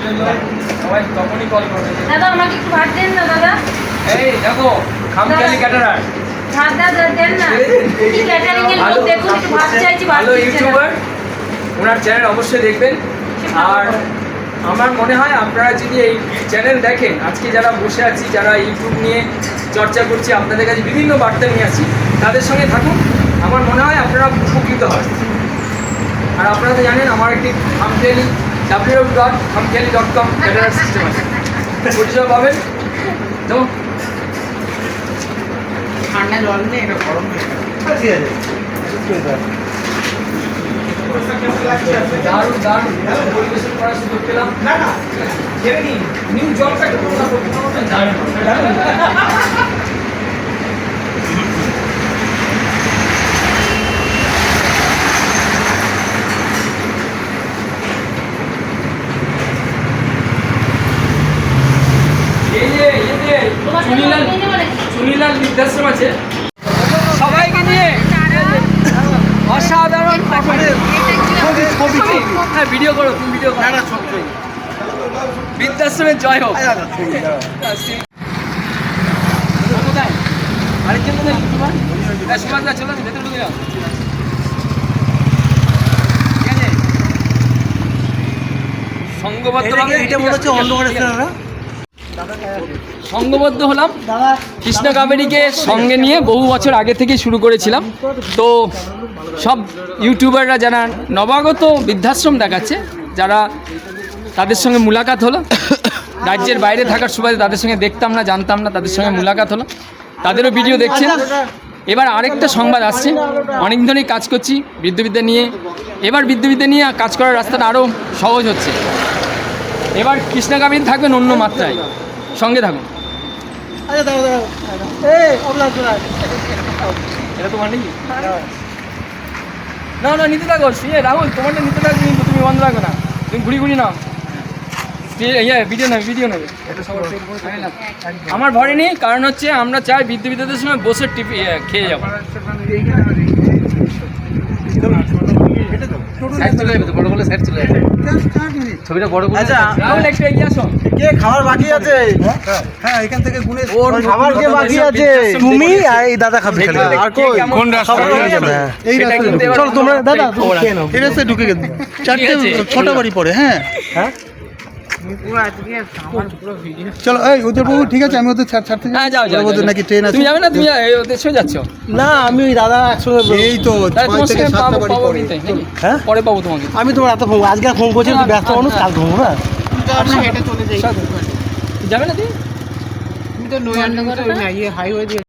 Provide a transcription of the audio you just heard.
জন্য সবাই তখনই কল করবে। দাদা আমাকে একটু ভাত দেন না দাদা। এই দেখো খামখেয়ালি ক্যাটারার ভাত দাদা দেন না। কি ক্যাটারিং এর লোক দেখুন একটু ভাত চাইছি, ভাত ভালো দিচ্ছে না। ইউটিউবার, ওনার চ্যানেল অবশ্যই দেখবেন। আর আমার মনে হয় আপনারা যদি এই চ্যানেল দেখেন, আজকে যারা বসে আছি, যারা ইউটিউব নিয়ে চর্চা করছি, আপনাদের কাছে বিভিন্ন বার্তা নিয়ে আসি, তাদের সঙ্গে থাকুন। আমার মনে হয় আপনারা উপকৃত হয়। আর আপনারা তো জানেন আমার একটি খামখেয়ালি www.khamkheli.com ক্যাটারার সিস্টেম আছে, পরিষেবা পাবেন। তো ঠান্ডা জল নেই, এটা গরম নেই। ঠিক আছে, দারুণ দারুণ পরিবেশন করার সুযোগ পেলাম। না না ছেড়ে নিন। নিউ জবটা দারুণ। চুনিলাল বৃদ্ধাশ্রম আছে, সবাইকে নিয়ে অসাধারণ হ্যাঁ ভিডিও করো, তুমি ভিডিও করো। বৃদ্ধাশ্রমের জয় হোক। কোথায় আরেকজন কোথায় সুভাষ দা চলো ভেতরে ঢুকে যাও। ঠিক আছে, সংঘবদ্ধভাবে এটা মনে হচ্ছে অন্ধকারে সংঘবদ্ধ হলাম। কৃষ্ণ কাবেরীকে সঙ্গে নিয়ে বহু বছর আগে থেকে শুরু করেছিলাম। তো সব ইউটিউবাররা যারা নবাগত বৃদ্ধাশ্রম দেখাচ্ছে, যারা তাদের সঙ্গে মুলাকাত হলো, রাজ্যের বাইরে থাকার সুবাদে তাদের সঙ্গে দেখতাম না, জানতাম না, তাদের সঙ্গে মুলাকাত হলো, তাদেরও ভিডিও দেখছেন। এবার আরেকটা সংবাদ আসছে, অনেক ধরেই কাজ করছি বৃদ্ধবিদ্যা নিয়ে। এবার বৃদ্ধবিদ্যা নিয়ে কাজ করার রাস্তাটা আরও সহজ হচ্ছে। এবার কৃষ্ণ কাবেরী থাকবেন অন্য মাত্রায়, সঙ্গে থাকুন। আচ্ছা দাঁড়াও দাঁড়াও, এই অবলাস এটা তোমার নাকি? না না নিতে থাকো, রাহুল তোমারটা নিতে থাকো, কিন্তু তুমি বন্ধ রাখো না, তুমি ঘুরি ঘুরি নাও। ভিডিও নেবে, ভিডিও নেবে। আমার ভয় নেই, কারণ হচ্ছে আমরা চাই বিদ্যুৎদের সময় বসে টিপি খেয়ে যাবো। ছবিটা বড় করে। আচ্ছা রাহুল একটু এগিয়ে আসো। কে খাবার বাকি আছে? হ্যাঁ এখান থেকে গুনে খাবার কে বাকি আছে? তুমি আর এই দাদা খাবে খালি। আর কোন রাস্তা? এই রাস্তা। চলো তোমরা দাদা খেয়ে নাও। এই রাস্তায় ঢুকে গেছে। চারটে ছটা বাড়ি পড়ে। হ্যাঁ হ্যাঁ চলো এই ওদের বাবু ঠিক আছে, আমি ওদের ছাড়তে যাই। হ্যাঁ যাও যাও, ওদের নাকি ট্রেন আছে। তুমি যাবে না? তুমি ওদের সঙ্গে যাচ্ছ? না আমি ওই দাদা একসঙ্গে এই তো তোমার সঙ্গে পাবো পরে। নাকি? হ্যাঁ পরে পাবো তোমাকে। আমি তোমার এত ফোন আজকে ফোন করছি, ব্যস্ত মানুষ, কাল ঘুমো না। যাবে না তুমি? তুমি তো নয়ানগর হাইওয়ে দিয়ে